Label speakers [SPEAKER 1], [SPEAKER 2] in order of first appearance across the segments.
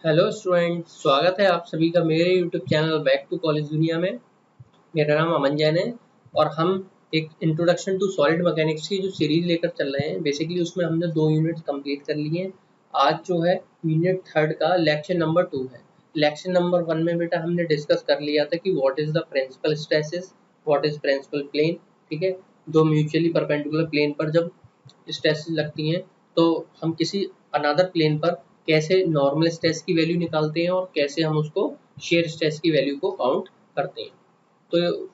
[SPEAKER 1] Hello student, स्वागत है आप सभी का मेरे YouTube channel back to college दुनिया में। मेरा नाम अमन जैन है और हम एक इंट्रोडक्शन टू सॉलिड मैकेनिक्स की जो सीरीज लेकर चल रहे हैं। बेसिकली उसमें हमने 2 यूनिट्स कंप्लीट कर लिए हैं। आज जो है यूनिट थर्ड का लेक्चर नंबर 2 है। लेक्चर नंबर 1 में बेटा हमने डिस्कस कर लिया था कि what is the principal stresses, what is principal plane. ठीक है, दो म्यूचुअली परपेंडिकुलर प्लेन पर जब स्ट्रेसेस लगती हैं तो हम किसी अनदर प्लेन पर कैसे नॉर्मल स्ट्रेस की वैल्यू निकालते हैं और कैसे हम उसको शेयर स्ट्रेस की वैल्यू को काउंट करते हैं। तो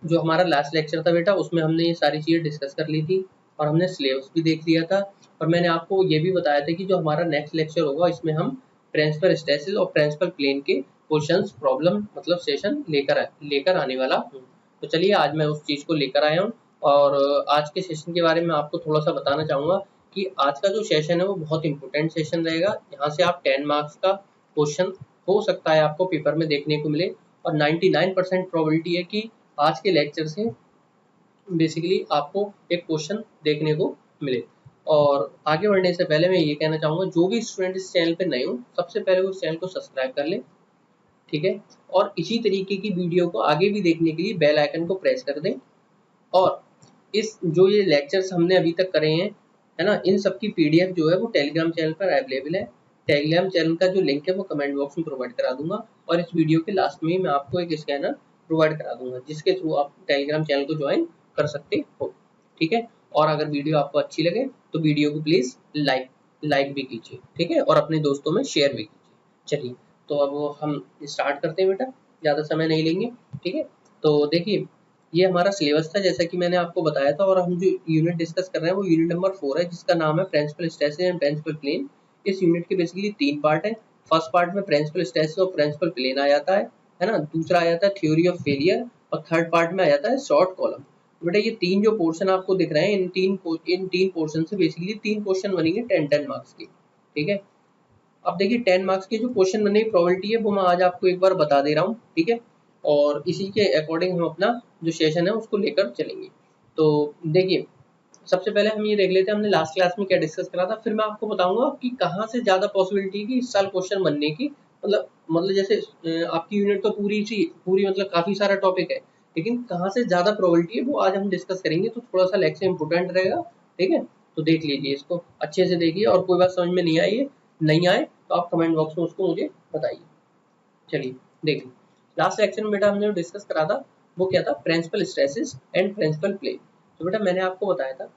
[SPEAKER 1] जो हमारा लास्ट लेक्चर था बेटा, उसमें हमने ये सारी चीज़ें डिस्कस कर ली थी और हमने सिलेबस भी देख लिया था। और मैंने आपको ये भी बताया था कि जो हमारा नेक्स्ट लेक्चर होगा इसमें हम प्रिंसिपल स्ट्रेसेस और प्रिंसिपल प्लेन के क्वेश्चंस प्रॉब्लम मतलब सेशन लेकर आने वाला हूँ। तो चलिए आज मैं उस चीज़ को लेकर आया हूँ और आज के सेशन के बारे में आपको थोड़ा सा बताना चाहूँगा कि आज का जो सेशन है वो बहुत इंपॉर्टेंट सेशन रहेगा। यहाँ से आप 10 मार्क्स का क्वेश्चन हो सकता है आपको पेपर में देखने को मिले और 99% प्रोबेबिलिटी है कि आज के लेक्चर से बेसिकली आपको एक क्वेश्चन देखने को मिले। और आगे बढ़ने से पहले मैं ये कहना चाहूँगा, जो भी स्टूडेंट इस चैनल पे नए हो सबसे पहले उस चैनल को सब्सक्राइब कर ले। ठीक है, और इसी तरीके की वीडियो को आगे भी देखने के लिए बेल आइकन को प्रेस कर दें। और इस जो ये लेक्चर्स हमने अभी तक करे हैं, है ना, इन सब की पीडीएफ जो है वो टेलीग्राम चैनल पर अवेलेबल है। टेलीग्राम चैनल का जो लिंक है वो कमेंट बॉक्स में प्रोवाइड करा दूंगा और इस वीडियो के लास्ट में ही मैं आपको एक स्कैनर प्रोवाइड करा दूंगा जिसके थ्रू आप टेलीग्राम चैनल को ज्वाइन कर सकते हो। ठीक है, और अगर वीडियो आपको अच्छी लगे तो वीडियो को प्लीज़ लाइक भी कीजिए। ठीक है, और अपने दोस्तों में शेयर भी कीजिए। चलिए, तो अब हम स्टार्ट करते हैं बेटा, ज़्यादा समय नहीं लेंगे। ठीक है, तो देखिए ये हमारा सिलेबस था जैसा कि मैंने आपको बताया था, और हम जो यूनिट डिस्कस कर रहे हैं वो यूनिट नंबर 4 है जिसका नाम है principal stresses and principal plane. इस यूनिट के बेसिकली 3 पार्ट है। फर्स्ट पार्ट में प्रिंसिपल स्ट्रेसेस और प्रिंसिपल प्लेन आ जाता है ना। दूसरा आ जाता है थ्योरी ऑफ फेलियर और थर्ड पार्ट में आ जाता है शॉर्ट कॉलम। बेटा ये तीन जो पोर्शन आपको दिख रहे हैं, इन तीन पोर्शन से बेसिकली 3 क्वेश्चन बनेंगे 10-10 मार्क्स के। ठीक है, अब देखिए 10 मार्क्स के जो क्वेश्चन बनने की प्रोबेबिलिटी है वो मैं आज आपको एक बार बता दे रहा हूँ। ठीक है, और इसी के अकॉर्डिंग हम अपना जो सेशन है उसको लेकर चलेंगे। तो देखिए, सबसे पहले हम ये देख लेते हैं हमने लास्ट क्लास में क्या डिस्कस करा था, फिर मैं आपको बताऊंगा कि कहाँ से ज़्यादा पॉसिबिलिटी है कि इस साल क्वेश्चन बनने की। मतलब जैसे आपकी यूनिट तो पूरी मतलब काफ़ी सारा टॉपिक है, लेकिन कहाँ से ज़्यादा प्रोबेबिलिटी है वो आज हम डिस्कस करेंगे। तो थोड़ा सा लेक्चर इंपॉर्टेंट रहेगा। ठीक है, तो देख लीजिए, इसको अच्छे से देखिए और कोई बात समझ में नहीं आए तो आप कमेंट बॉक्स में उसको मुझे बताइए। चलिए देखिए, लास्ट लेक्चर में बेटा हमने जो डिस्कस करा था वो क्या था, principal stresses and principal plane. तो बेटा मैंने आपको बताया था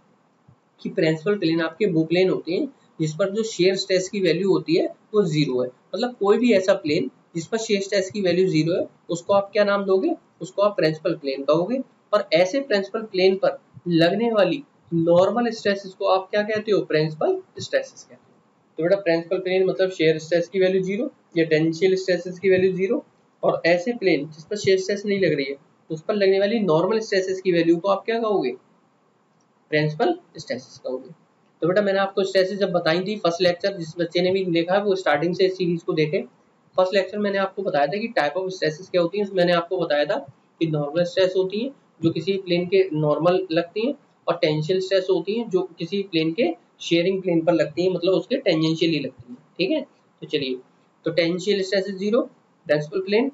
[SPEAKER 1] कि प्रिंसिपल प्लेन आपके वो प्लेन होते हैं जिस पर जो शेयर स्ट्रेस की वैल्यू होती है वो जीरो है। मतलब कोई भी ऐसा प्लेन जिस पर शेयर स्ट्रेस की वैल्यू जीरो है उसको आप क्या नाम दोगे, उसको आप प्रिंसिपल प्लेन कहोगे। और ऐसे प्रिंसिपल प्लेन पर लगने वाली नॉर्मल स्ट्रेसेस को आप क्या कहते हो, प्रिंसिपल स्ट्रेसेस कहते हो। तो बेटा प्रिंसिपल प्लेन मतलब शेयर स्ट्रेस की वैल्यू जीरो या टेंजेंशियल स्ट्रेसेस की वैल्यू जीरो, और ऐसे प्लेन जिस पर शेयर स्ट्रेस नहीं लग रही है उस पर लगने वाली नॉर्मल स्ट्रेसेस की वैल्यू को आप क्या कहोगे, प्रिंसिपल स्ट्रेसेस कहोगे। तो बेटा मैंने आपको स्ट्रेसेस जब बताई थी फर्स्ट लेक्चर, जिस बच्चे ने भी देखा है वो स्टार्टिंग से इस सीरीज को देखे। फर्स्ट लेक्चर मैंने आपको बताया था कि टाइप ऑफ स्ट्रेसेस क्या होती हैं। मैंने आपको बताया था कि नॉर्मल स्ट्रेस होती है जो किसी प्लेन के नॉर्मल लगती हैं, और टेंजेंशियल स्ट्रेस होती हैं जो किसी प्लेन के शेयरिंग प्लेन पर लगती हैं, मतलब उसके टेंजेंशियली लगती हैं। ठीक है, तो चलिए, तो tangential stress zero, principal plane,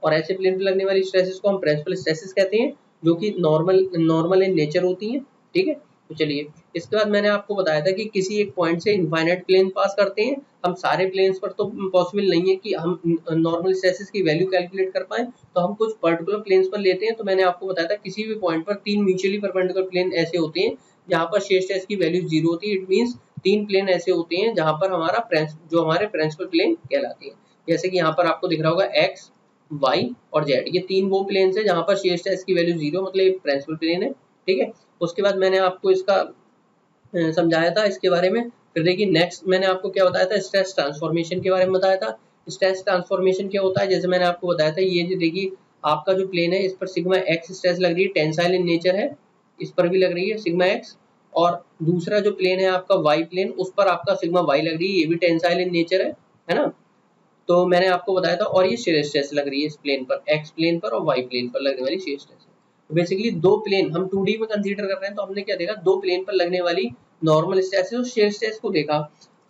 [SPEAKER 1] और ऐसे प्लेन पर लगने वाली स्ट्रेसेस को हम प्रिंसिपल स्ट्रेसेस कहते हैं जो कि नॉर्मल इन नेचर होती हैं। ठीक है, तो चलिए, इसके बाद मैंने आपको बताया था कि किसी एक पॉइंट से इनफाइनाइट प्लेन पास करते हैं हम। सारे प्लेन्स पर तो पॉसिबल नहीं है कि हम नॉर्मल स्ट्रेसेस की वैल्यू कैलकुलेट कर पाएं, तो हम कुछ पर्टिकुलर प्लेन्स पर लेते हैं। तो मैंने आपको बताया था किसी भी पॉइंट पर 3 म्यूचुअली परपेंडिकुलर प्लेन ऐसे होते हैं जहाँ पर शेयर स्ट्रेस की वैल्यू जीरो होती है। इट मीन्स 3 प्लेन ऐसे होते हैं जहाँ पर हमारे प्रिंसिपल प्लेन कहलाते हैं। जैसे कि यहाँ पर आपको दिख रहा होगा एक्स, वाई और जेड, ये 3 वो प्लेन है जहाँ पर शेयर स्ट्रेस की वैल्यू जीरो, मतलब ये प्रिंसिपल प्लेन है। ठीक है, उसके बाद मैंने आपको इसका समझाया था इसके बारे में। फिर देखिए नेक्स्ट मैंने आपको क्या बताया था, स्ट्रेस ट्रांसफॉर्मेशन के बारे में बताया था। स्ट्रेस ट्रांसफॉर्मेशन क्या होता है, जैसे मैंने आपको बताया था, ये जो देखिए आपका जो प्लेन है इस पर सिग्मा एक्स स्ट्रेस लग रही है, टेंसाइल इन नेचर है, इस पर भी लग रही है सिग्मा एक्स। और दूसरा जो प्लेन है आपका वाई प्लेन, उस पर आपका सिग्मा वाई लग रही है, ये भी टेंसाइल इन नेचर है ना। तो मैंने आपको बताया था, और ये शेयर स्ट्रेस लग रही है इस प्लेन पर, एक्स प्लेन पर और वाई प्लेन पर लगने वाली शेयर स्ट्रेस है। तो बेसिकली दो प्लेन हम 2D में कंसीडर कर रहे हैं, तो हमने क्या देखा, दो प्लेन पर लगने वाली नॉर्मल स्ट्रेस और शेयर स्ट्रेस को देखा।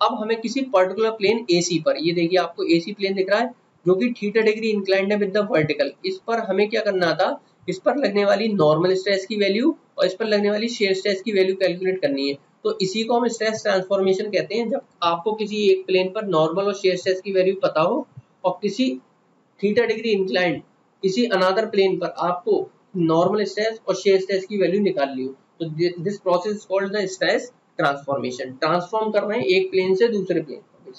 [SPEAKER 1] अब हमें किसी पर्टिकुलर प्लेन AC पर, ये देखिए आपको AC प्लेन दिख रहा है जो कि थीटा डिग्री इंक्लाइंड है विद द वर्टिकल, इस पर हमें क्या करना था, इस पर लगने वाली नॉर्मल स्ट्रेस की वैल्यू और इस पर लगने वाली शेयर स्ट्रेस की वैल्यू कैलकुलेट करनी है। तो इसी को हम स्ट्रेस ट्रांसफॉर्मेशन कहते हैं, जब आपको किसी एक प्लेन पर नॉर्मल और शेयर स्ट्रेस की वैल्यू पता हो और किसी थीटा डिग्री इंक्लाइंड किसी अनदर प्लेन पर आपको नॉर्मल स्ट्रेस और शेयर स्ट्रेस की वैल्यू निकालनी हो, तो this process is called the stress transformation. Transform कर रहे हैं एक प्लेन से दूसरे प्लेन पर,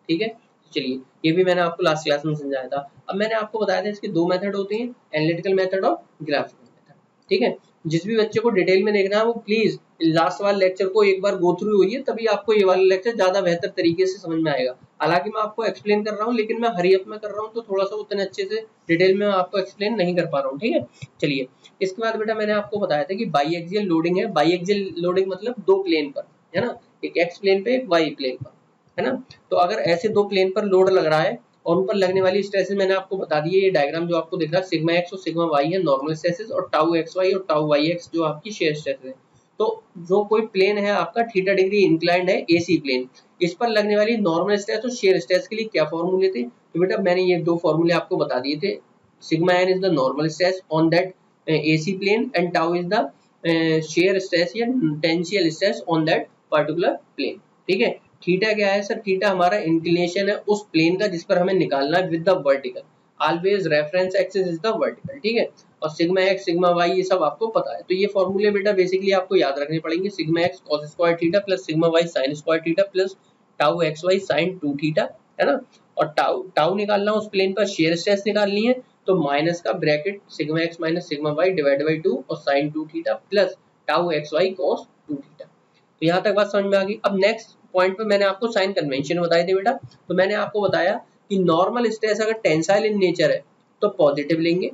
[SPEAKER 1] ठीक है। चलिए, ये भी मैंने आपको लास्ट क्लास में समझाया था। अब मैंने आपको बताया था इसके दो मेथड होते हैं, एनालिटिकल मेथड और ग्राफिकल मेथड, ठीक है। जिस भी बच्चे को डिटेल में देखना है वो प्लीज लास्ट वाले लेक्चर को एक बार गो थ्रू होइए, तभी आपको ये वाला लेक्चर ज्यादा बेहतर तरीके से समझ में आएगा। हालांकि मैं आपको एक्सप्लेन कर रहा हूँ, लेकिन मैं हरी अप में कर रहा हूँ, तो थोड़ा सा उतने अच्छे से डिटेल में आपको एक्सप्लेन नहीं कर पा रहा हूँ, ठीक है। चलिए, इसके बाद बेटा मैंने आपको बताया था कि बाई एक्सियल लोडिंग है। बाई एक्सियल लोडिंग मतलब दो प्लेन पर, है ना, एक एक्स प्लेन पे एक वाई प्लेन पर, है ना। तो अगर ऐसे दो प्लेन पर लोड लग रहा है और उन पर लगने वाली स्ट्रेसेस मैंने आपको बता दी है, ये डायग्राम जो आपको दिख रहा है सिग्मा एक्स और सिग्मा वाई है नॉर्मल स्ट्रेसेस, और टाउ एक्स वाई और टाउ वाई एक्स जो आपकी शेयर स्ट्रेस है। तो जो कोई प्लेन है आपका थीटा डिग्री इंक्लाइंड है एसी प्लेन, इस पर लगने वाली नॉर्मल स्ट्रेस और शेयर स्ट्रेस के लिए क्या फॉर्मूले थे, तो बेटा मैंने ये दो फॉर्मूले आपको बता दिए थे। Sigma n is the normal stress on that AC plane and tau is the shear stress या tangential stress on that particular plane, ठीक है। थीटा क्या है सर, थीटा हमारा इंक्लिनेशन है उस प्लेन का जिस पर हमें निकालना है with the vertical, always reference axis is the vertical, ठीक है। और सिग्मा एक्स सिग्मा वाई ये सब आपको पता है, तो ये फॉर्मूले बेटा बेसिकली आपको याद रखने पड़ेंगे। Sigma x cos square theta plus sigma y sine square theta plus tau x y sine 2 theta, है ना। और टाउ टाउ निकालना उस प्लेन पर शेयर स्ट्रेस निकालनी है, तो माइनस का bracket sigma x minus sigma Y divide by 2 और sine 2 theta plus tau x y cos 2 theta. तो यहाँ तक बात समझ में आ गई। अब नेक्स्ट पॉइंट पे मैंने आपको साइन कन्वेंशन बताई थी बेटा, तो मैंने आपको बताया कि नॉर्मल स्ट्रेस अगर टेंसाइल इन नेचर है तो पॉजिटिव लेंगे,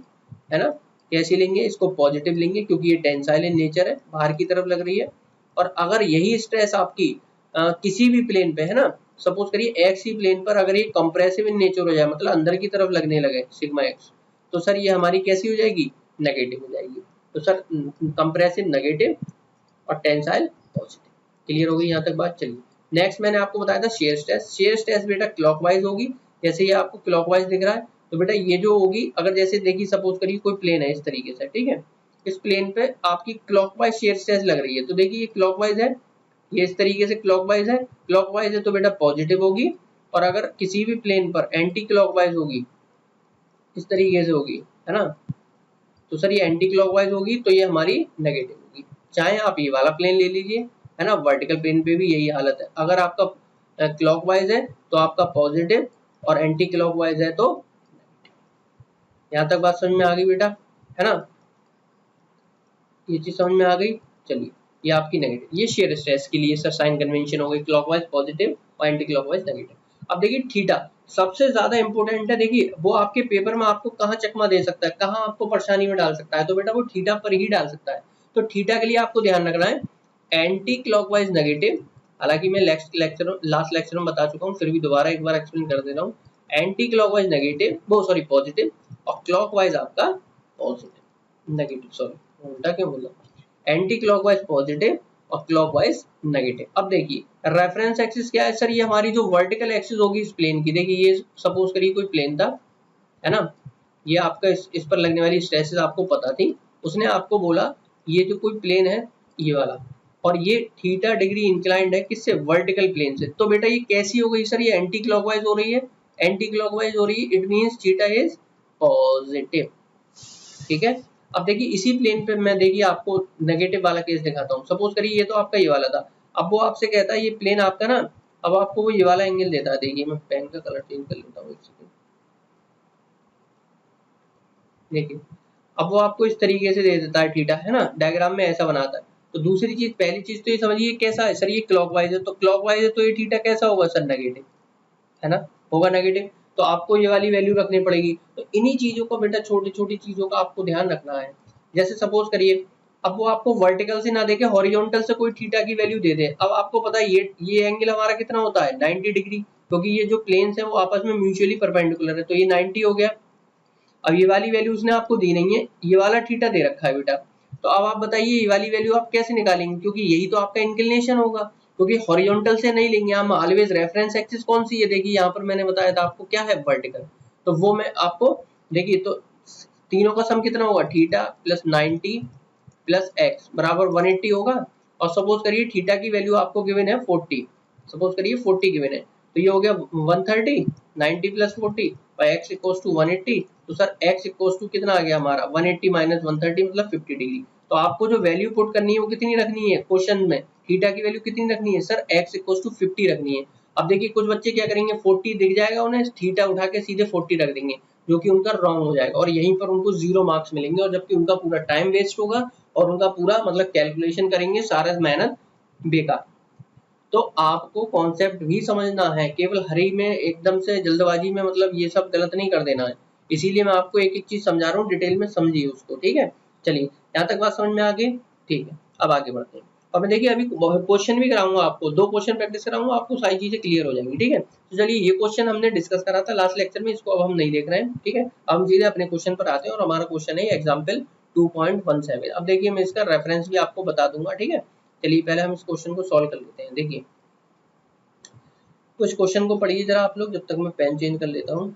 [SPEAKER 1] है ना। कैसे लेंगे, इसको पॉजिटिव लेंगे क्योंकि ये टेंसाइल इन नेचर है, बाहर की तरफ लग रही है। और अगर यही स्ट्रेस आपकी किसी भी प्लेन पे है ना, सपोज करिए एक्स ही प्लेन पर अगर ये कंप्रेसिव इन नेचर हो जाए, मतलब अंदर की तरफ लगने लगे सिग्मा एक्स, तो सर ये हमारी कैसी हो जाएगी, नेगेटिव हो जाएगी। तो सर कंप्रेसिव नेगेटिव और टेंसाइल पॉजिटिव। क्लियर हो गई यहाँ तक बात। चलिए, नेक्स्ट मैंने आपको बताया था शेयर स्ट्रेस। शेयर स्ट्रेस बेटा क्लॉकवाइज होगी, जैसे ये आपको क्लॉकवाइज दिख रहा है, तो बेटा ये जो होगी, अगर जैसे देखिए सपोज करिए कोई प्लेन है इस तरीके से, ठीक है, इस प्लेन पे आपकी क्लॉकवाइज शेयर स्ट्रेस लग रही है, तो देखिए ये क्लॉकवाइज है, ये इस तरीके से क्लॉकवाइज है, क्लॉकवाइज है तो बेटा पॉजिटिव होगी। और अगर किसी भी प्लेन पर एंटी क्लॉकवाइज होगी, इस तरीके से होगी, है ना, तो सर ये एंटी क्लॉकवाइज होगी तो ये हमारी नेगेटिव होगी। चाहे आप ये वाला प्लेन ले लीजिए, है ना, वर्टिकल प्लेन पे भी यही हालत है, अगर आपका क्लॉकवाइज है तो आपका पॉजिटिव और एंटी क्लॉकवाइज है तो यहाँ तक बात समझ में आ गई बेटा, है ना, ये चीज समझ में आ गई। चलिए, ये आपकी नेगेटिव, ये शेयर स्ट्रेस के लिए सर साइन कन्वेंशन हो गई, क्लॉकवाइज पॉजिटिव और एंटी क्लॉकवाइज नेगेटिव। अब देखिए थीटा सबसे ज्यादा इंपॉर्टेंट है, देखिए वो आपके पेपर में आपको कहाँ चकमा दे सकता है, कहाँ आपको परेशानी में डाल सकता है, तो बेटा वो थीटा पर ही डाल सकता है। तो थीटा के लिए आपको ध्यान रखना है एंटी क्लॉकवाइज नेगेटिव, हालांकि मैं लास्ट लेक्चर में बता चुका हूँ, फिर भी दोबारा एक बार एक्सप्लेन कर दे रहा हूँ। एंटी क्लॉकवाइज नेगेटिव, वो सॉरी पॉजिटिव, और क्लॉकवाइज आपका पॉजिटिव नेगेटिव, सॉरी उल्टा क्यों बोला, एंटी क्लॉकवाइज पॉजिटिव और क्लॉकवाइज नेगेटिव। अब देखिए रेफरेंस एक्सिस क्या है सर, ये हमारी जो वर्टिकल एक्सिस होगी इस प्लेन की, देखिए ये सपोज करिए कोई प्लेन था, है ना, ये आपका इस पर लगने वाली स्ट्रेसेस आपको पता थी, उसने आपको बोला ये जो कोई प्लेन है ये वाला, और ये थीटा डिग्री इंक्लाइंड है किससे, वर्टिकल प्लेन से, तो बेटा ये कैसी हो गई सर, ये एंटी क्लॉकवाइज हो रही है, एंटी क्लॉकवाइज हो रही है, it means theta is positive, ठीक है। अब देखिए इसी प्लेन पे मैं देखिए आपको नेगेटिव वाला केस दिखाता हूँ, सपोज करिए ये तो आपका ये वाला था, अब वो आपसे कहता है ये प्लेन आपका ना, अब आपको वो ये वाला एंगल देता है, देखिए मैं पेन का कलर चेंज कर लेता हूँ एक सेकंड, देखिए अब वो आपको इस तरीके से दे देता है थीटा, है ना, डायग्राम में ऐसा बनाता है। तो दूसरी चीज, पहली चीज तो ये समझिए कैसा है सर, ये क्लॉकवाइज है, तो क्लॉकवाइज है तो ये थीटा कैसा होगा सर, नेगेटिव, है ना, होगा नेगेटिव, तो आपको ये वाली वैल्यू रखनी पड़ेगी। तो इन्हीं चीजों को बेटा, छोटी छोटी चीजों का आपको ध्यान रखना है। जैसे सपोज करिए अब वो आपको वर्टिकल से ना देके हॉरिजॉन्टल से कोई थीटा की वैल्यू दे दे, अब आपको पता है ये एंगल हमारा कितना होता है 90 डिग्री, क्योंकि ये जो प्लेन्स है वो आपस में म्यूचुअली परपेंडिकुलर है, तो ये 90 हो गया। अब ये वाली वैल्यू उसने आपको दी नहीं है, ये वाला थीटा दे रखा है बेटा, तो अब आप बताइए ये वाली वैल्यू आप कैसे निकालेंगे, क्योंकि यही तो आपका इंक्लिनेशन होगा, क्योंकि हॉरिजॉन्टल से नहीं लेंगे हम, ऑलवेज रेफरेंस एक्सिस कौन सी है, देखिए यहाँ पर मैंने बताया था आपको क्या है, वर्टिकल। तो वो मैं आपको देखिए, तो तीनों का सम कितना होगा, थीटा प्लस 90 प्लस एक्स बराबर 180 होगा। और सपोज करिए थीटा की वैल्यू आपको गिवन है 40, सपोज करिए 40 गिवन है, तो ये हो गया 130, 90 plus 40 by x equals to 180। तो सर एक्स इक्वल्स टू कितना आ गया हमारा 180 माइनस 130 मतलब 50 डिग्री। तो आपको जो वैल्यू पुट करनी है वो कितनी रखनी है क्वेश्चन में, थीटा की वैल्यू कितनी रखनी है सर, एक्स इक्वल्स टू 50 रखनी है। अब देखिए कुछ बच्चे क्या करेंगे, 40 दिख जाएगा उन्हें, थीटा उठा के सीधे 40 रख देंगे, जो कि उनका रॉन्ग हो जाएगा और यहीं पर उनको 0 मार्क्स मिलेंगे, और जबकि उनका पूरा टाइम वेस्ट होगा और उनका पूरा मतलब कैलकुलेशन करेंगे सारा मेहनत बेकार। तो आपको कॉन्सेप्ट भी समझना है, केवल हरी में एकदम से जल्दबाजी में मतलब ये सब गलत नहीं कर देना है। इसीलिए मैं आपको एक एक चीज समझा रहा हूँ, डिटेल में समझिए उसको, ठीक है। चलिए यहाँ तक बात समझ में आ गई, ठीक है। अब आगे बढ़ते हैं। अब मैं देखिए अभी क्वेश्चन भी कराऊंगा आपको, 2 क्वेश्चन प्रैक्टिस कराऊंगा आपको, सारी चीजें क्लियर हो जाएंगी, ठीक है। तो चलिए ये क्वेश्चन हमने डिस्कस करा था लास्ट लेक्चर में, इसको अब हम नहीं देख रहे हैं, ठीक है। अब हम सीधे अपने क्वेश्चन पर आते हैं और हमारा क्वेश्चन है एग्जाम्पल 2.17। अब देखिए मैं इसका रेफरेंस भी आपको बता दूंगा, ठीक है। चलिए पहले हम इस क्वेश्चन को सॉल्व कर लेते हैं। देखिए कुछ क्वेश्चन को पढ़िए जरा आप लोग, जब तक मैं पेन चेंज कर लेता हूँ।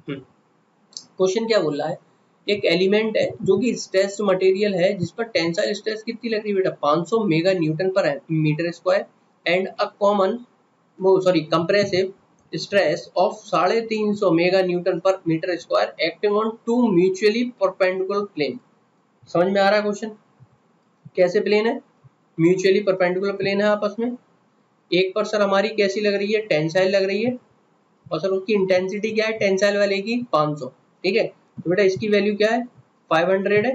[SPEAKER 1] क्वेश्चन क्या बोल रहा है, एक एलिमेंट है जो कि स्ट्रेस मटेरियल है जिस पर टेंसाइल स्ट्रेस कितनी लग रही है बेटा, 500 मेगा न्यूटन पर metre square, and a common वो sorry compressive stress of 350 mega newton पर metre square acting on 2 mutually perpendicular plane. समझ में आ रहा है क्वेश्चन, कैसे प्लेन है, म्यूचुअली परपेंडिकुलर प्लेन है आपस में। एक पर सर हमारी कैसी लग रही है, टेंसाइल लग रही है, और सर उसकी इंटेंसिटी क्या है टेंसाइल वाले की 500, ठीक है। तो बेटा इसकी वैल्यू क्या है 500 है,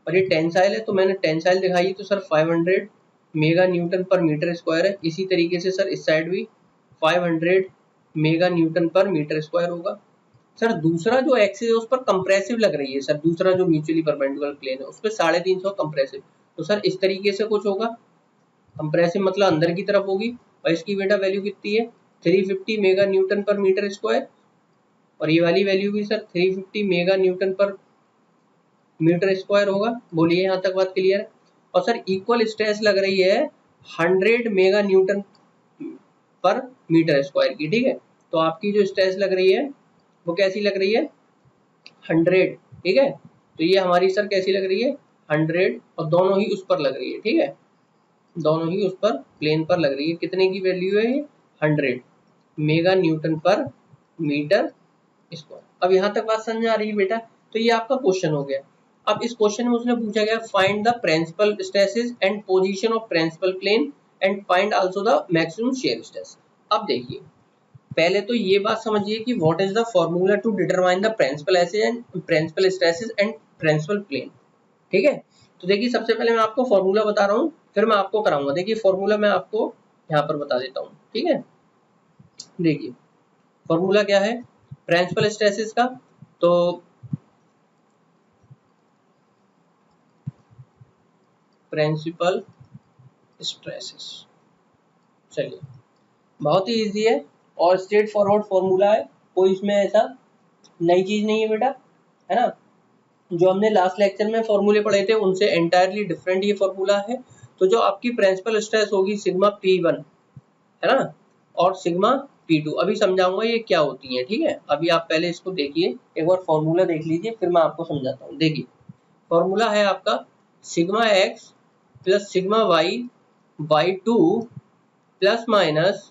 [SPEAKER 1] और ये टेंसाइल है तो मैंने टेंसाइल दिखाई, तो सर 500 मेगा न्यूटन पर मीटर स्क्वायर है। इसी तरीके से सर इस साइड भी 500 मेगा न्यूटन पर मीटर स्क्वायर होगा। सर दूसरा जो एक्सिस है उस पर कंप्रेसिव लग रही है, सर दूसरा जो म्यूचुअली परपेंडिकुलर प्लेन है उस पर 350 कंप्रेसिव, तो सर इस तरीके से कुछ होगा, कंप्रेसिव मतलब अंदर की तरफ होगी। और इसकी बेटा वैल्यू कितनी है 350 मेगा न्यूटन पर मीटर स्क्वायर, और ये वाली वैल्यू भी सर 350 मेगा न्यूटन पर मीटर स्क्वायर होगा। बोलिए यहाँ तक बात क्लियर है। और सर इक्वल स्ट्रेस लग रही है 100 मेगा न्यूटन पर मीटर स्क्वायर की, ठीक है। तो आपकी जो स्ट्रेस लग रही है वो कैसी लग रही है 100, ठीक है। तो ये हमारी सर कैसी लग रही है 100, और दोनों ही उस पर लग रही है, ठीक है, दोनों ही उस पर प्लेन पर लग रही है। कितने की वैल्यू है ये 100 मेगा न्यूटन पर मीटर स्क्वायर। अब यहाँ तक बात समझ आ रही है बेटा। तो ये आपका क्वेश्चन हो गया। अब इस क्वेश्चन में उसने पूछा गया find the principal stresses and position of principal plane and find also the maximum shear stress. अब देखिए पहले तो ये बात समझिए कि what is the formula to determine the principal stresses and principal plane, ठीक है। तो देखिए सबसे पहले मैं आपको फॉर्मूला बता रहा हूँ, फिर मैं आपको कराऊंगा। देखिए फॉर्मूला मैं आपको यहाँ पर बता देता हूँ, ठीक है। देखिए फॉर्मूला क्या है प्रिंसिपल स्ट्रेसेस का, तो प्रिंसिपल स्ट्रेसेस, चलिए बहुत ही इजी है और स्ट्रेट फॉरवर्ड फॉर्मूला है, कोई इसमें ऐसा नई चीज नहीं है बेटा, है ना। जो हमने लास्ट लेक्चर में फॉर्मूले पढ़े थे उनसे एंटायरली डिफरेंट ये फॉर्मूला है। तो जो आपकी प्रिंसिपल स्ट्रेस होगी सिग्मा P1, है ना, और सिग्मा P2 अभी समझाऊंगा ये क्या होती है, ठीक है। अभी आप पहले इसको देखिए, एक बार फॉर्मूला देख लीजिए फिर मैं आपको समझाता हूँ। देखिए फॉर्मूला है आपका sigma x plus sigma y by 2 plus minus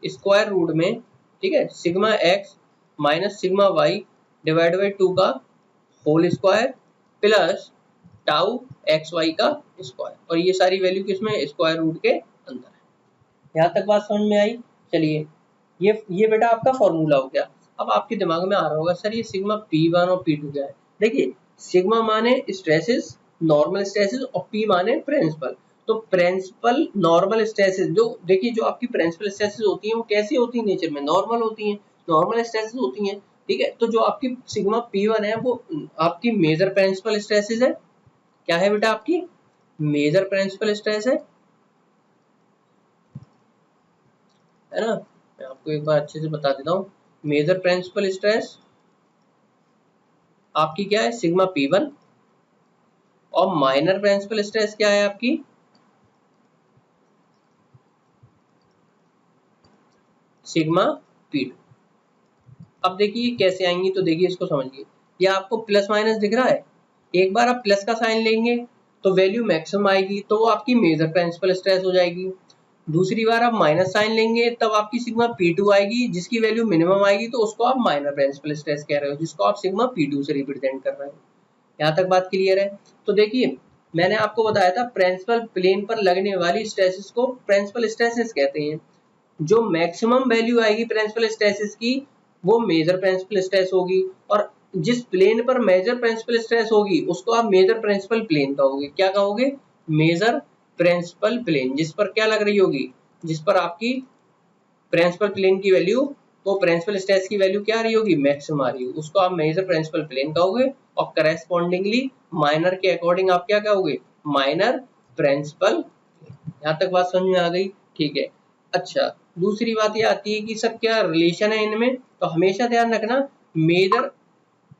[SPEAKER 1] square root में, ठीक है, sigma x minus sigma y divide by 2 का whole square plus tau x Y का स्क्वायर, और ये सारी वैल्यू किसमें स्क्वायर रूट के अंदर है। यहाँ तक बात समझ में आई। चलिए ये बेटा आपका फॉर्मूला हो गया। अब आपके दिमाग में आ रहा होगा सर ये सिग्मा P1 और P2 क्या है। देखिए सिग्मा माने स्ट्रेसेस, नॉर्मल स्ट्रेसेस, और P माने प्रिंसिपल। तो प्रिंसिपल नॉर्मल स्ट्रेसेस, जो देखिए जो आपकी प्रिंसिपल स्ट्रेसेस होती हैं वो कैसी होती है नेचर में, नॉर्मल होती हैं, नॉर्मल स्ट्रेसेस होती हैं, ठीक है। तो जो आपकी सिग्मा P1 है वो आपकी मेजर प्रिंसिपल स्ट्रेसेस है। क्या है बेटा आपकी मेजर प्रिंसिपल स्ट्रेस है ना। मैं आपको एक बार अच्छे से बता देता हूँ, मेजर प्रिंसिपल स्ट्रेस आपकी क्या है सिग्मा P1, और माइनर प्रिंसिपल स्ट्रेस क्या है आपकी सिग्मा P2। अब देखिए कैसे आएंगी, तो देखिए इसको समझिए, ये आपको प्लस माइनस दिख रहा है, एक बार आप प्लस का साइन लेंगे तो वैल्यू मैक्सिमम आएगी, तो वो आपकी मेजर प्रिंसिपल स्ट्रेस हो जाएगी। दूसरी बार आप माइनस साइन लेंगे तब आपकी सिग्मा P2 आएगी, जिसकी वैल्यू मिनिमम आएगी, तो उसको आप माइनर प्रिंसिपल स्ट्रेस कह रहे हो, जिसको आप सिग्मा P2 से रिप्रेजेंट कर रहे हो। यहाँ तक बात क्लियर है। तो देखिए मैंने आपको बताया था प्रिंसिपल प्लेन पर लगने वाली स्ट्रेसेस को प्रिंसिपल स्ट्रेसेस कहते हैं। जो मैक्सिमम वैल्यू आएगी प्रिंसिपल स्ट्रेसेस की वो मेजर प्रिंसिपल स्ट्रेस होगी, और जिस प्लेन पर मेजर प्रिंसिपल स्ट्रेस होगी उसको आप मेजर प्रिंसिपल प्लेन कहोगे। क्या कहोगे? Major principal plane. जिस पर क्या लग रही होगी, जिस पर आपकी प्रिंसिपल प्लेन की वैल्यू, वो प्रिंसिपल स्ट्रेस की वैल्यू क्या आ रही होगी, मैक्सिमम आ रही होगी, उसको आप मेजर प्रिंसिपल प्लेन कहोगे। और करेस्पॉन्डिंगली माइनर के अकॉर्डिंग आप क्या कहोगे, माइनर प्रिंसिपल। यहाँ तक बात समझ में आ गई? ठीक है। अच्छा, दूसरी बात ये आती है कि सर क्या रिलेशन है इनमें, तो हमेशा ध्यान रखना मेजर,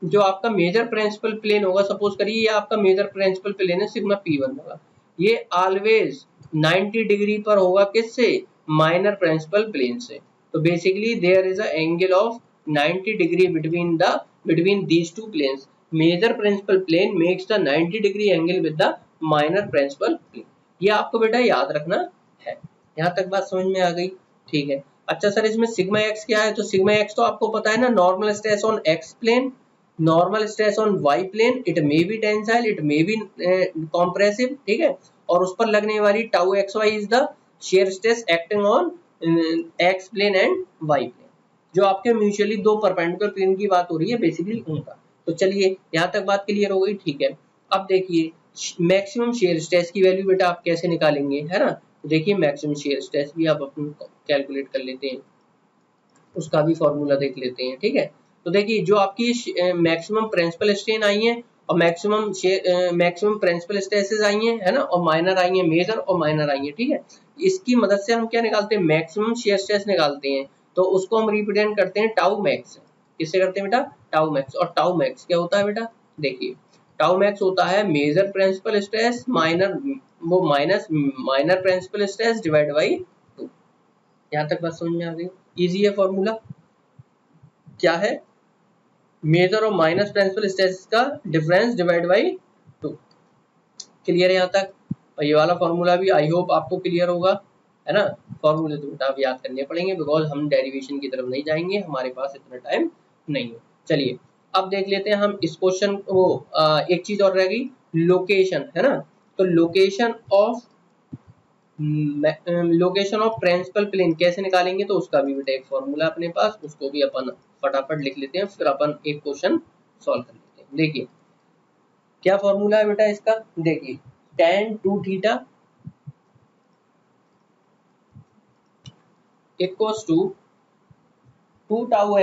[SPEAKER 1] जो आपका मेजर प्रिंसिपल प्लेन होगा, सपोज करिए ये आपका मेजर प्रिंसिपल प्लेन है सिग्मा P1 होगा, ये ऑलवेज 90 डिग्री पर होगा, किससे, माइनर प्रिंसिपल प्लेन से। तो basically there is a angle of 90 degree between these two planes. Major principal plane makes the 90 degree angle with the minor principal plane. ये आपको बेटा याद रखना है। यहाँ तक बात समझ में आ गई? ठीक है। अच्छा सर इसमें सिग्मा एक्स क्या है, तो सिग्मा एक्स तो आपको पता है ना, normal stress on x plane, normal stress on y plane, it may be tensile, it may be compressive, ठीक है। और उस पर लगने वाली tau x y is the shear stress acting on x plane and y plane, जो आपके mutually दो परपेंडिकुलर प्लेन की बात हो रही है बेसिकली उनका। तो चलिए यहाँ तक बात क्लियर हो गई, ठीक है। अब देखिए मैक्सिमम shear स्ट्रेस की वैल्यू बेटा आप कैसे निकालेंगे, है ना। तो देखिए मैक्सिमम shear स्ट्रेस भी आप अपन कैलकुलेट कर लेते हैं, उसका भी फॉर्मूला देख लेते हैं, ठीक है। तो देखिए जो आपकी मैक्सिमम प्रिंसिपल स्ट्रेन आई है और मैक्सिमम प्रिंसिपल स्ट्रेसेस आई है ना, और माइनर आई है, मेजर और माइनर आई है, ठीक है। इसकी मदद से हम क्या निकालते हैं, मैक्सिमम shear स्ट्रेस निकालते हैं। तो उसको हम रिप्रेजेंट करते हैं टाउ मैक्स। किससे करते हैं बेटा, टाउ मैक्स। और टाउ मैक्स क्या होता है बेटा, देखिए टाउ मैक्स होता है मेजर प्रिंसिपल स्ट्रेस माइनर, वो minus minor principal stress divide by 2। यहाँ तक बात समझ में आ गई? इजी है फॉर्मूला, क्या है, मेजर और माइनस प्रिंसिपल स्ट्रेस का डिफरेंस डिवाइड बाई 2। क्लियर है यहाँ तक? और ये वाला फॉर्मूला भी आई होप आपको क्लियर होगा, है ना। फॉर्मूले तो बेटा आप याद करने पड़ेंगे, बिकॉज हम डेरिवेशन की तरफ नहीं जाएंगे, हमारे पास इतना टाइम नहीं है। चलिए अब देख लेते हैं हम इस क्वेश्चन को। एक चीज और रह गई, लोकेशन, है ना। तो लोकेशन ऑफ प्रिंसिपल प्लेन कैसे निकालेंगे, तो उसका भी बेटा एक फॉर्मूला अपने पास, उसको भी अपन फटाफट लिख लेते हैं, फिर अपन एक क्वेश्चन सॉल्व कर लेते हैं। देखिए क्या फॉर्मूला है बेटा इसका, देखिए tan 2 theta equals to 2 tau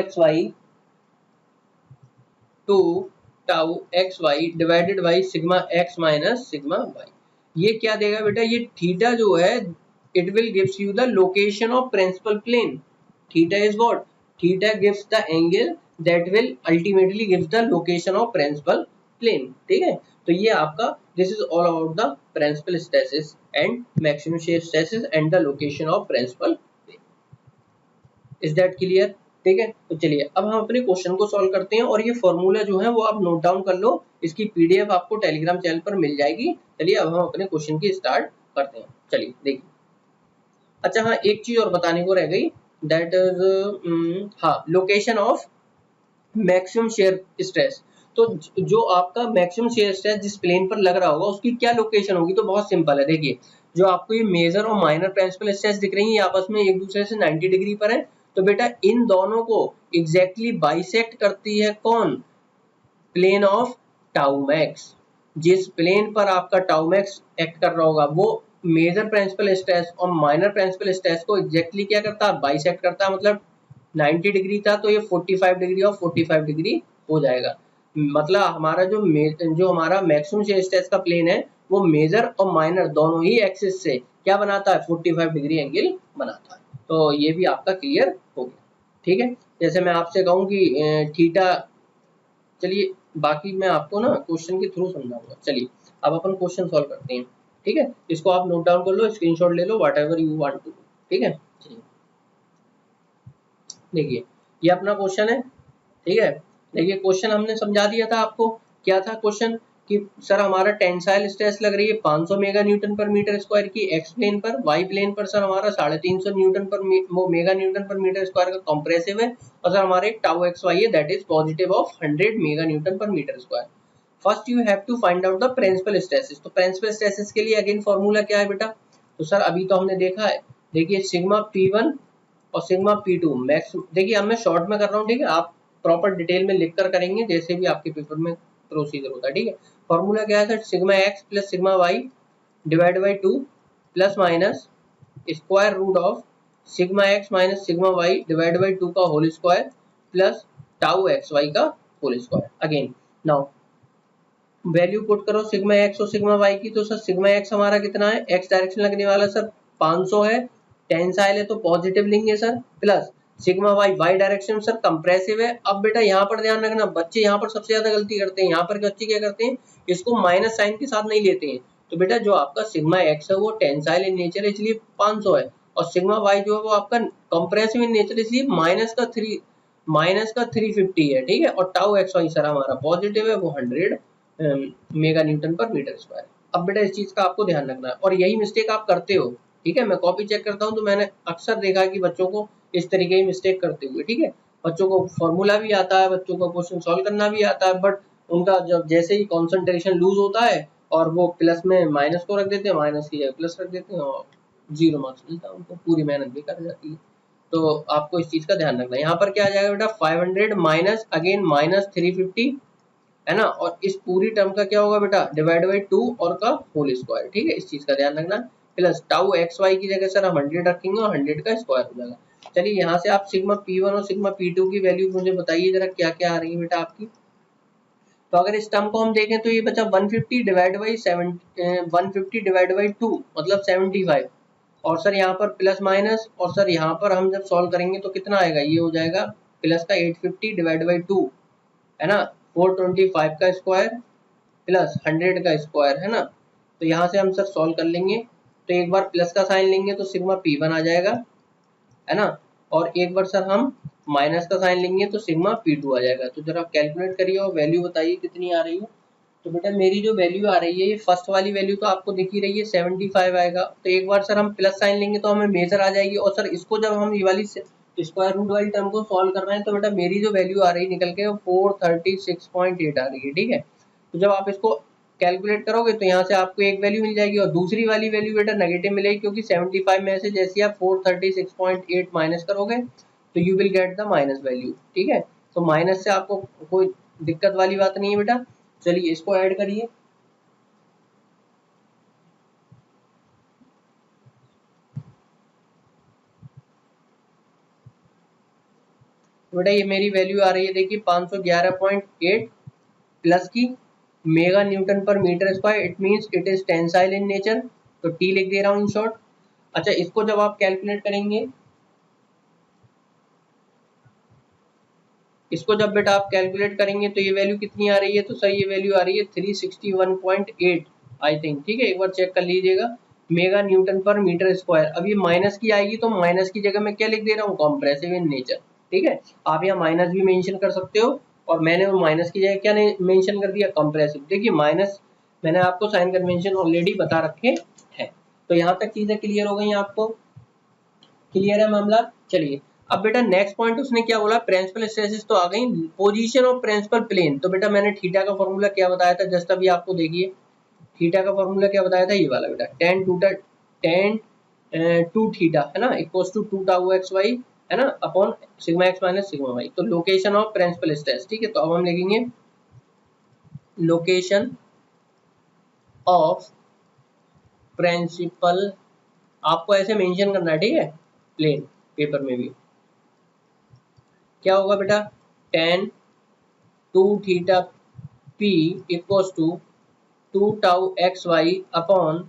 [SPEAKER 1] x y divided by sigma x minus sigma y. ये क्या देगा बेटा, ये थीटा जो है it will gives you the location of principal plane. Theta is what? Theta gives the angle that will ultimately gives the location of principal plane. ठीक है। तो ये आपका this is all about the principal stresses and maximum shear stresses and the location of principal plane. Is that clear? ठीक है। तो चलिए अब हम अपने क्वेश्चन को सॉल्व करते हैं, और ये फॉर्मूला जो है वो आप नोट डाउन कर लो, इसकी पीडीएफ आपको टेलीग्राम चैनल पर मिल जाएगी। चलिए अब हम अपने क्वेश्चन की स्टार्ट करते हैं। चलिए देखिए, अच्छा हाँ एक चीज और बताने को रह गई, दैट इज हाँ location of maximum shear stress. तो जो आपका मैक्सिमम शेयर स्ट्रेस जिस प्लेन पर लग रहा होगा उसकी क्या लोकेशन होगी, तो बहुत सिंपल है। देखिए जो आपको ये मेजर और माइनर प्रिंसिपल स्ट्रेस दिख रही है, आपस में एक दूसरे से 90 डिग्री पर है, तो बेटा इन दोनों को एग्जैक्टली बाइसेक्ट करती है कौन, प्लेन ऑफ टाउ मैक्स। जिस प्लेन पर आपका टाउ मैक्स एक्ट कर रहा होगा वो मेजर प्रिंसिपल स्ट्रेस और माइनर प्रिंसिपल स्ट्रेस को एग्जैक्टली क्या करता है, बाइसेक्ट करता है। मतलब 90 डिग्री था तो ये 45 डिग्री और 45 डिग्री हो जाएगा। मतलब हमारा जो हमारा मैक्सिमम शेयर स्ट्रेस का प्लेन है वो मेजर और माइनर दोनों ही एक्सिस से क्या बनाता है, 45 डिग्री एंगल बनाता है। तो ये भी आपका क्लियर हो गया, ठीक है। जैसे मैं आपसे कहूँ कि थीटा, चलिए बाकी मैं आपको ना क्वेश्चन के थ्रू समझाऊंगा। चलिए अब अपन क्वेश्चन सॉल्व करते हैं, ठीक है। इसको आप नोट डाउन कर लो, स्क्रीनशॉट ले लो, व्हाटएवर यू वांट टू, ठीक है। चलिए देखिए ये अपना क्वेश्चन है, ठीक है। देखिए क्वेश्चन हमने समझा दिया था आपको, क्या था क्वेश्चन कि सर हमारा टेंसाइल स्ट्रेस लग रही है 500 मेगा न्यूटन पर मीटर स्क्वायर की एक्स प्लेन पर, वाई प्लेन पर सर हमारा 350 न्यूटन पर मेगा न्यूटन पर मीटर स्क्वायर का कंप्रेसिव है, और सर हमारे टाउ एक्स वाई है that is positive of 100 mega newton पर metre square. First you have to find out the principal stresses. तो प्रिंसिपल स्ट्रेसेस के लिए अगेन फॉर्मूला क्या है बेटा, तो सर अभी तो हमने देखा है, देखिए सिग्मा P1 और सिग्मा P2 मैक्स, देखिए अब मैं शॉर्ट में कर रहा हूँ, ठीक है, आप प्रॉपर डिटेल में लिख कर करेंगे जैसे भी आपके पेपर में प्रोसीजर होता है, ठीक है। फॉर्मूला क्या है sir, sigma X plus sigma Y divide by 2 plus minus square root of sigma x minus sigma Y divide by 2 का whole square plus tau x Y का whole square. Again now value put करो sigma X और sigma Y की, तो sir sigma x हमारा कितना है, x direction लगने वाला सर 500 है, टेंसाइल है तो पॉजिटिव लेंगे sir, plus sigma y y direction sir compressive है। अब बेटा यहाँ पर ध्यान रखना, बच्चे यहाँ पर सबसे ज्यादा गलती करते हैं, यहाँ पर बच्चे क्या करते हैं, इसको माइनस साइन के साथ नहीं लेते हैं। तो बेटा जो आपका सिग्मा एक्स है वो टेंसाइल इन नेचर है इसलिए 500 है, और सिग्मा वाई जो है वो आपका कंप्रेसिव इन नेचर इसलिए माइनस का 350 है, ठीक है। और टाउ एक्स वाई सर हमारा पॉजिटिव है, वो 100 मेगा न्यूटन पर मीटर स्क्वायर। अब बेटा इस चीज का आपको ध्यान रखना है, और यही मिस्टेक आप करते हो, ठीक है। मैं कॉपी चेक करता हूँ तो मैंने अक्सर देखा कि बच्चों को इस तरीके की मिस्टेक करते हुए, ठीक है। बच्चों को फॉर्मूला भी आता है, बच्चों को क्वेश्चन सॉल्व करना भी आता है, बट उनका जब जैसे ही कॉन्सेंट्रेशन लूज होता है और वो प्लस में माइनस को रख देते हैं, माइनस की जगह प्लस रख देते हैं, और 0 मार्क्स मिलता है उनको, पूरी मेहनत बेकार जाती है। तो आपको इस चीज का ध्यान रखना है। यहाँ पर क्या आ जाएगा बेटा, 500 माइनस अगेन माइनस 350, है ना, और इस पूरी टर्म का क्या होगा बेटा, डिवाइड बाई 2 और का होल स्क्वायर, ठीक है। इस चीज का ध्यान रखना, प्लस टाउ एक्स वाई की जगह सर हम 100 रखेंगे और 100 का स्क्वायर हो जाएगा। चलिए यहाँ से आप सिग्मा P1 और सिग्मा P2 की वैल्यू मुझे बताइए जरा क्या क्या आ रही है बेटा आपकी। तो अगर इस टर्म को हम देखें तो ये बचा 150 डिवाइड बाई 2 मतलब 75, और सर यहाँ पर प्लस माइनस, और सर यहाँ पर हम जब सॉल्व करेंगे तो कितना आएगा, ये हो जाएगा प्लस का 850 डिवाइड बाई 2, है ना, 425 का स्क्वायर प्लस 100 का स्क्वायर, है ना। तो यहाँ से हम सर सॉल्व कर लेंगे, तो एक बार प्लस का साइन लेंगे तो सिग्मा P1 आ जाएगा, है ना, और एक बार सर हम माइनस का साइन लेंगे तो सिग्मा P2 आ जाएगा। तो जरा कैलकुलेट करिए और वैल्यू बताइए कितनी आ रही है। तो बेटा मेरी जो वैल्यू आ रही है, ये फर्स्ट वाली वैल्यू तो आपको दिख ही रही है 75 आएगा, तो एक बार सर हम प्लस साइन लेंगे तो हमें मेजर आ जाएगी, और सर इसको जब हम ये वाली स्क्वायर रूट वाली टर्म को सॉल्व कर रहे हैं तो बेटा मेरी जो वैल्यू आ रही है निकल के 436.8 आ रही है, ठीक है। तो जब आप इसको कैलकुलेट करोगे तो यहाँ से आपको एक वैल्यू मिल जाएगी और दूसरी वाली वैल्यू बेटा नेगेटिव मिलेगी, क्योंकि 75 में से जैसे आप 436.8 माइनस करोगे तो you will get the minus value, ठीक है। तो माइनस से आपको कोई दिक्कत वाली बात नहीं है बेटा। चलिए इसको ऐड करिए, बेटा ये मेरी वैल्यू आ रही है, देखिए 511.8 प्लस की मेगा न्यूटन पर metre square, it means it is tensile in nature, तो टी लिख दे रहा हूँ इन शॉर्ट। अच्छा इसको जब आप कैलकुलेट करेंगे, इसको जब बेटा आप कैलकुलेट करेंगे तो ये वैल्यू कितनी आ रही है, तो सर ये वैल्यू आ रही है 361.8 आई थिंक, ठीक है। एक बार चेक कर लीजिएगा, मेगा न्यूटन पर मीटर स्क्वायर। अब ये माइनस की आएगी तो माइनस की जगह मैं क्या लिख दे रहा हूँ, कॉम्प्रेसिव इन नेचर, ठीक है। आप यहाँ माइनस भी मेंशन कर सकते हो, और मैंने वो माइनस की जगह क्या मेंशन कर दिया, कंप्रेसिव। देखिए माइनस मैंने आपको साइन कन्वेंशन ऑलरेडी बता रखे हैं। तो यहाँ तक चीजें क्लियर हो गई आपको, क्लियर है मामला। चलिए अब बेटा नेक्स्ट पॉइंट उसने क्या बोला, प्रिंसिपल स्ट्रेसेस तो आ गई, पोजीशन ऑफ प्रिंसिपल प्लेन। तो बेटा मैंने थीटा का फॉर्मूला क्या बताया था, जस्ट अभी आपको देखिए थीटा का फॉर्मूला क्या बताया था, ये वाला बेटा tan 2 थीटा, है ना, equals to 2 tau x Y, है ना, upon sigma x minus sigma y. तो लोकेशन ऑफ प्रिंसिपल स्ट्रेस, ठीक है। तो अब हम लिखेंगे लोकेशन ऑफ प्रिंसिपल, आपको ऐसे मेंशन करना है, ठीक है, प्लेन पेपर में भी क्या होगा बेटा, tan 2 theta p equals to 2 tau x y upon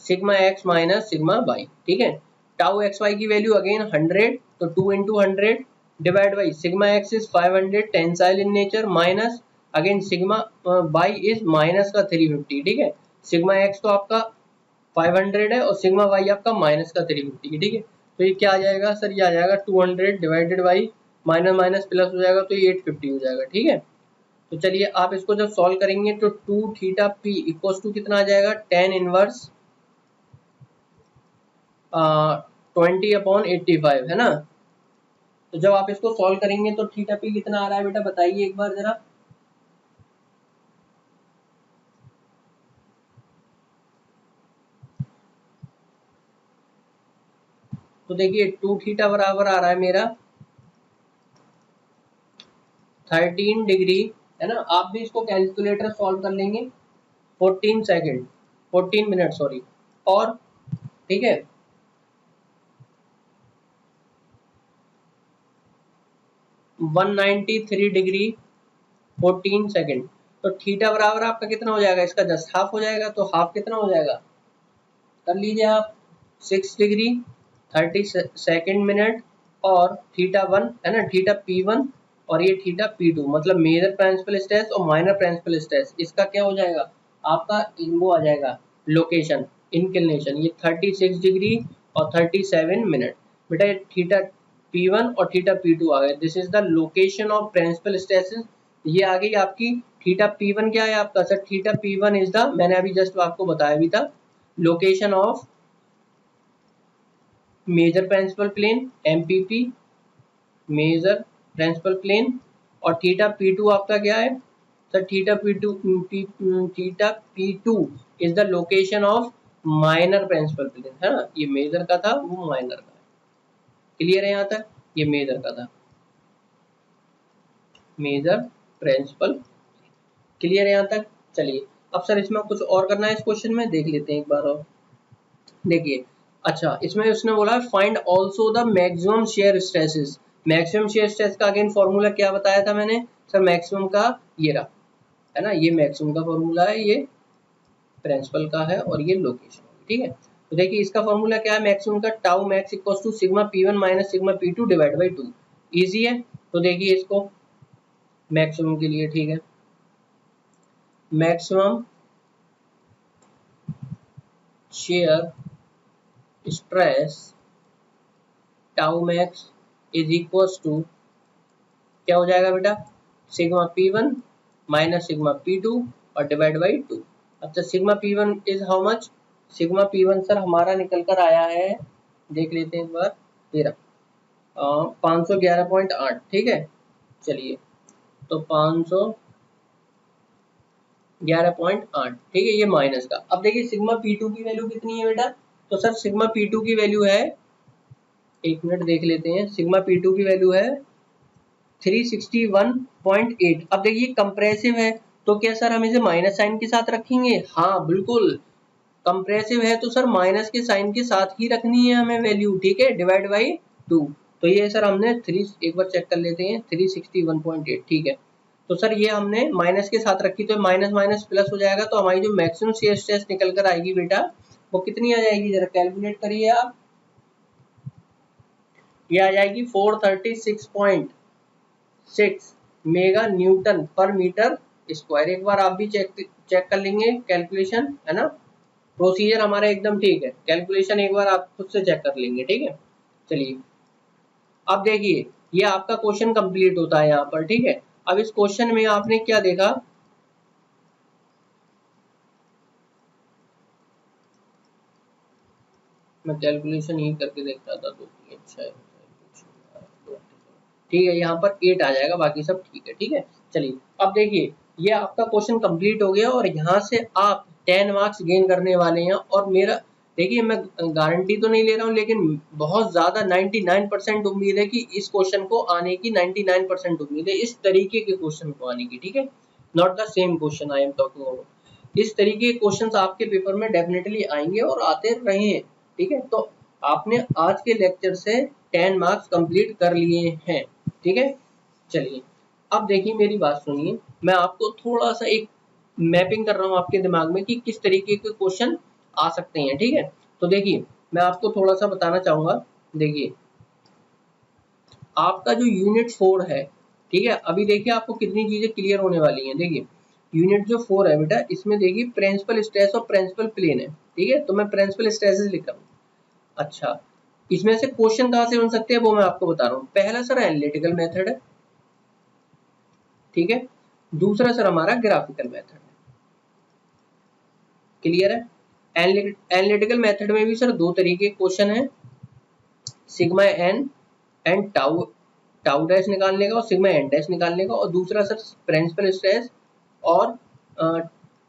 [SPEAKER 1] sigma x minus sigma y, ठीक है। टाउ एक्स वाई की वैल्यू अगेन 100, तो 2 into 100 divide by sigma x is 500 tensile in nature, minus again sigma y is minus का 350, ठीक है। Sigma x तो आपका 500 है और सिग्मा वाई आपका माइनस का 350 है, ठीक है। तो ये क्या आ जाएगा सर, ये आ जाएगा 200 divided by minus minus plus हो जाएगा तो ये 850 हो जाएगा। ठीक है, तो चलिए आप इसको जब सॉल्व करेंगे तो 2 थीटा पी इक्वल टू कितना आ जाएगा, 10 इनवर्स 20/85 है ना। तो जब आप इसको सॉल्व करेंगे तो थीटा पी कितना आ रहा है बेटा, बताइए एक बार जरा। तो देखिए 2 थीटा बराबर आ रहा है मेरा 13 डिग्री है ना। आप भी इसको कैलकुलेटर सॉल्व कर लेंगे 14 सेकेंड 14 मिनट सॉरी, और ठीक है 193 डिग्री 14 सेकेंड। तो थीटा बराबर आपका कितना हो जाएगा, इसका जस्ट हाफ हो जाएगा। तो हाफ कितना हो जाएगा, कर लीजिए आप 6 डिग्री 30 सेकेंड मिनट, और थीटा 1 है ना, थीटा P1 और ये थीटा P2, मतलब मेजर प्रिंसिपल स्ट्रेस और माइनर प्रिंसिपल स्ट्रेस, इसका क्या हो जाएगा आपका, वो आ जाएगा लोकेशन इंक्लिनेशन, ये 36 डिग्री और 37 मिनट। बेटा थीटा P1 और थीटा P2 आ गए, this is the location of principal stresses. ये आ गई आपकी थीटा P1 क्या है आपका sir, theta P1 is the, मैंने अभी जस्ट आपको बताया भी था, location of major principal plane MPP, major principal plane. और थीटा P2 आपका क्या है sir, theta P2 is the location of minor principal plane है ना। ये मेजर का था, वो माइनर का है। क्लियर है यहाँ तक, ये मेजर का था, मेजर प्रिंसिपल। क्लियर है यहाँ तक। चलिए अब सर इसमें कुछ और करना है, इस क्वेश्चन में देख लेते हैं एक बार और। देखिए अच्छा, इसमें उसने बोला find also the maximum shear stresses. Maximum shear stress का अगेन फॉर्मूला क्या बताया था मैंने सर, मैक्सिमम का ये रहा है ना, ये मैक्सिमम का फॉर्मूला है, ये प्रिंसिपल का है और ये लोकेशन। ठीक है, तो देखिए इसका फॉर्मूला क्या है मैक्सिमम का, tau max equals to sigma P1 minus sigma P2 divide by 2। Easy है, तो देखिए इसको मैक्सिमम के लिए, ठीक है, maximum shear stress tau max is equals to क्या हो जाएगा बेटा, sigma P1 minus sigma P2 और डिवाइड बाई 2। अच्छा sigma P1 is how much, sigma P1 sir हमारा निकल कर आया है, देख लेते हैं एक बार, 511.8। ठीक है, चलिए तो 511.8, ठीक है, ये माइनस का। अब देखिए सिग्मा P2 की वैल्यू कितनी है बेटा, तो सर सिग्मा P2 की वैल्यू है, एक मिनट देख लेते हैं, सिग्मा P2 की वैल्यू है 361.8। अब देखिए कंप्रेसिव है, तो क्या सर हम इसे माइनस साइन के साथ रखेंगे, हाँ बिल्कुल, कंप्रेसिव है तो सर माइनस के साइन के साथ ही रखनी है हमें वैल्यू। ठीक है, डिवाइड बाई 2। तो ये सर हमने एक बार चेक कर लेते हैं 361.8। ठीक है, तो सर ये हमने माइनस के साथ रखी, तो माइनस माइनस प्लस हो जाएगा, तो हमारी जो मैक्सिमम शेयर स्ट्रेस निकल कर आएगी बेटा, वो कितनी आ जाएगी, जरा कैलकुलेट करिए आप। ये आ जाएगी 436.6 मेगा न्यूटन पर मीटर स्क्वायर। एक बार आप भी चेक कर लेंगे कैलकुलेशन, है ना, प्रोसीजर हमारा एकदम ठीक है, कैलकुलेशन एक बार आप खुद से चेक कर लेंगे। ठीक है, चलिए अब देखिए ये आपका क्वेश्चन कंप्लीट होता है यहाँ पर। ठीक है, अब इस क्वेश्चन में आपने क्या देखा, मैं कैलकुलेशन ही करके देखता था, तो अच्छा है, ठीक है, यहाँ पर 8 आ जाएगा, बाकी सब ठीक है। ठीक है, चलिए अब देखिए ये आपका क्वेश्चन कंप्लीट हो गया, और यहाँ से आप 10 मार्क्स गेन करने वाले हैं। और मेरा देखिए मैं गारंटी तो नहीं ले रहा हूँ, लेकिन बहुत ज़्यादा 99% उम्मीद है कि इस क्वेश्चन को आने की, 99% उम्मीद है इस तरीके के क्वेश्चन को आने की। ठीक है, not the same question I am talking about, इस तरीके के क्वेश्चन आपके पेपर में डेफिनेटली आएंगे और आते रहे हैं। ठीक है, तो आपने आज के लेक्चर से 10 मार्क्स कंप्लीट कर लिए हैं। ठीक है, चलिए अब देखिए मेरी बात सुनिए, मैं आपको थोड़ा सा एक मैपिंग कर रहा हूँ आपके दिमाग में कि किस तरीके के क्वेश्चन आ सकते हैं। ठीक है, तो देखिए मैं आपको थोड़ा सा बताना चाहूंगा। देखिए आपका जो यूनिट 4 है, ठीक है, अभी देखिए आपको कितनी चीजें क्लियर होने वाली हैं। देखिए यूनिट जो 4 है बेटा, इसमें देखिए प्रिंसिपल स्ट्रेस और प्रिंसिपल प्लेन है। ठीक है, तो मैं प्रिंसिपल स्ट्रेसेस लिख रहा हूँ। अच्छा इसमें से क्वेश्चन कहाँ से बन सकते हैं वो मैं आपको बता रहा हूँ। पहला सर एनालिटिकल मेथड है, ठीक है। दूसरा सर हमारा ग्राफिकल मेथड है। क्लियर है? एनालिटिकल मेथड में भी सर दो तरीके के क्वेश्चन है, sigma n and tau tau dash निकालने का और सिग्मा एन डैश निकालने का, और दूसरा सर प्रिंसिपल स्ट्रेस और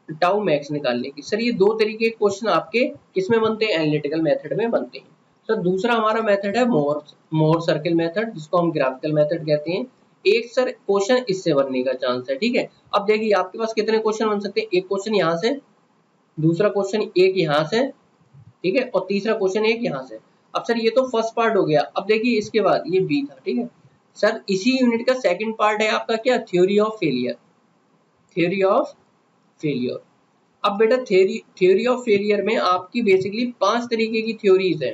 [SPEAKER 1] टाउ मैक्स निकालने की। सर ये दो तरीके के क्वेश्चन आपके किसमें बनते हैं? एनालिटिकल मेथड में बनते हैं। सर दूसरा हमारा मेथड है मोर सर्किल मेथड, जिसको हम ग्राफिकल मेथड कहते हैं। एक सर क्वेश्चन इससे बनने का चांस है, ठीक है। अब देखिए आपके पास कितने क्वेश्चन बन सकते हैं, एक क्वेश्चन यहाँ से, दूसरा क्वेश्चन एक यहाँ से, ठीक है, और तीसरा क्वेश्चन एक यहाँ से। अब सर ये तो फर्स्ट पार्ट हो गया। अब देखिए इसके बाद ये बी था, ठीक है। सर इसी यूनिट का सेकंड पार्ट है आपका क्या? Theory of failure. Theory of failure. अब बेटा थ्योरी ऑफ फेलियर में आपकी बेसिकली 5 तरीके की थ्योरीज है।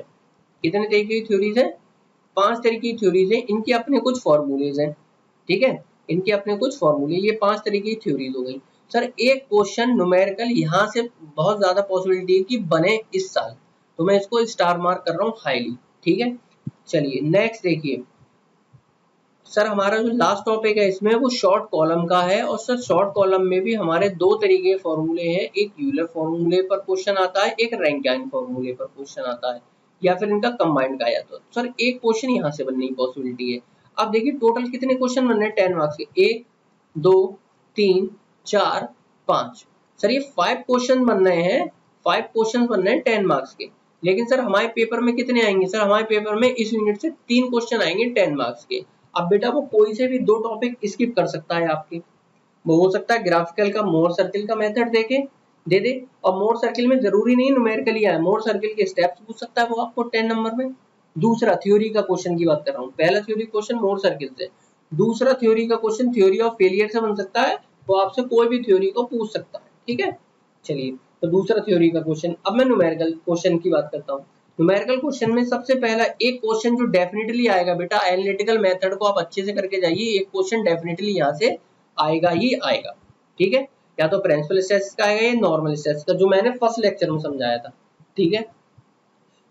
[SPEAKER 1] कितने तरीके की थ्योरीज है? 5 तरीके की थ्योरीज है। इनके अपने कुछ फॉर्मूलेज हैं, ठीक है, इनके अपने कुछ फॉर्मूले। ये 5 तरीके की थ्योरीज हो गई। सर एक क्वेश्चन न्यूमेरिकल यहाँ से बहुत ज्यादा पॉसिबिलिटी है कि बने इस साल, तो मैं इसको स्टार मार्क कर रहा हूँ हाईली, ठीक है। चलिए नेक्स्ट देखिए सर, हमारा जो लास्ट टॉपिक है इसमें वो शॉर्ट कॉलम का है। और सर शॉर्ट कॉलम में भी हमारे दो तरीके के फॉर्मूले हैं, एक यूलर फॉर्मूले पर क्वेश्चन आता है, एक रैंकिन फॉर्मूले पर क्वेश्चन आता है, या फिर इनका कंबाइंड का आया। तो सर एक क्वेश्चन यहाँ से बनने की पॉसिबिलिटी है। अब देखिए टोटल कितने क्वेश्चन बन रहे हैं 10 मार्क्स के? 1 2 3 4 5। सर ये 5 क्वेश्चन बन रहे हैं, 5 क्वेश्चन बन रहे हैं 10 मार्क्स के। लेकिन सर हमारे पेपर में कितने आएंगे? सर हमारे पेपर में इस यूनिट से 3 क्वेश्चन आएंगे 10 मार्क्स के। अब बेटा वो कोई से भी 2 टॉपिक स्किप कर सकता है आपके। वो हो सकता है ग्राफिकल का मोर सर्किल का मेथड दे दे, और मोर सर्किल में जरूरी नहीं न्यूमेरिकल ही आए, मोर सर्किल के स्टेप्स पूछ सकता है वो आपको 10 नंबर में। दूसरा थ्योरी का क्वेश्चन की बात कर रहा हूँ, पहला थ्योरी क्वेश्चन मोर सर्किल से, दूसरा थ्योरी का क्वेश्चन थ्योरी ऑफ फेलियर से बन सकता है, वो आपसे कोई भी थ्योरी को पूछ सकता है, ठीक है। चलिए तो दूसरा थ्योरी का क्वेश्चन। अब मैं न्यूमेरिकल क्वेश्चन की बात करता हूँ। न्यूमेरिकल क्वेश्चन में सबसे पहला एक क्वेश्चन जो डेफिनेटली आएगा बेटा, एनालिटिकल मेथड को आप अच्छे से करके जाइए, एक क्वेश्चन डेफिनेटली यहाँ से आएगा ही आएगा, ठीक है। या तो प्रिंसिपल स्ट्रेस का आएगा या नॉर्मल स्ट्रेस का, जो मैंने फर्स्ट लेक्चर में समझाया था, ठीक है।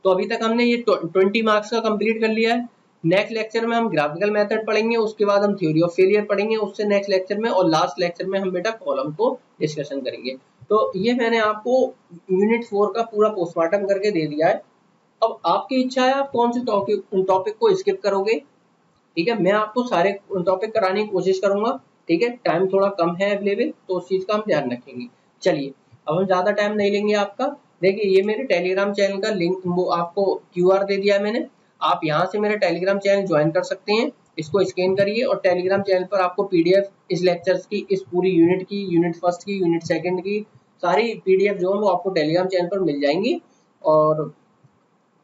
[SPEAKER 1] तो अभी तक हमने ये 20 मार्क्स का कंप्लीट कर लिया है। नेक्स्ट लेक्चर में हम ग्राफिकल मेथड पढ़ेंगे, उसके बाद हम थ्योरी ऑफ फेलियर पढ़ेंगे, उससे नेक्स्ट लेक्चर में, और लास्ट लेक्चर में हम बेटा कॉलम को डिस्कशन करेंगे। तो ये मैंने आपको यूनिट 4 का पूरा पोस्टमार्टम करके दे दिया है। अब आपकी इच्छा है आप कौन से टॉपिक को स्किप करोगे, ठीक है। मैं आपको सारे टॉपिक कराने की कोशिश करूंगा, ठीक है। टाइम थोड़ा कम है अवेलेबल, तो उस चीज का हम ध्यान रखेंगे। चलिए अब हम ज्यादा टाइम नहीं लेंगे आपका। देखिए ये मेरे टेलीग्राम चैनल का लिंक, वो आपको QR दे दिया है मैंने, आप यहाँ से मेरा टेलीग्राम चैनल ज्वाइन कर सकते हैं। इसको स्कैन करिए और टेलीग्राम चैनल पर आपको PDF इस लेक्चर्स की, इस पूरी यूनिट की, यूनिट फर्स्ट की, यूनिट सेकंड की सारी PDF जो है वो आपको टेलीग्राम चैनल पर मिल जाएंगी। और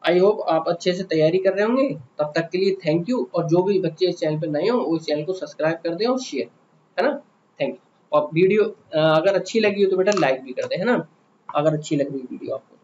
[SPEAKER 1] आई होप आप अच्छे से तैयारी कर रहे होंगे। तब तक के लिए थैंक यू, और जो भी बच्चे इस चैनल पर नए हो वो इस चैनल को सब्सक्राइब कर दें और शेयर, है ना। Thank you. और वीडियो अगर अच्छी लगी हो तो बेटा लाइक भी कर दें, है ना, अगर अच्छी लग रही वीडियो आपको।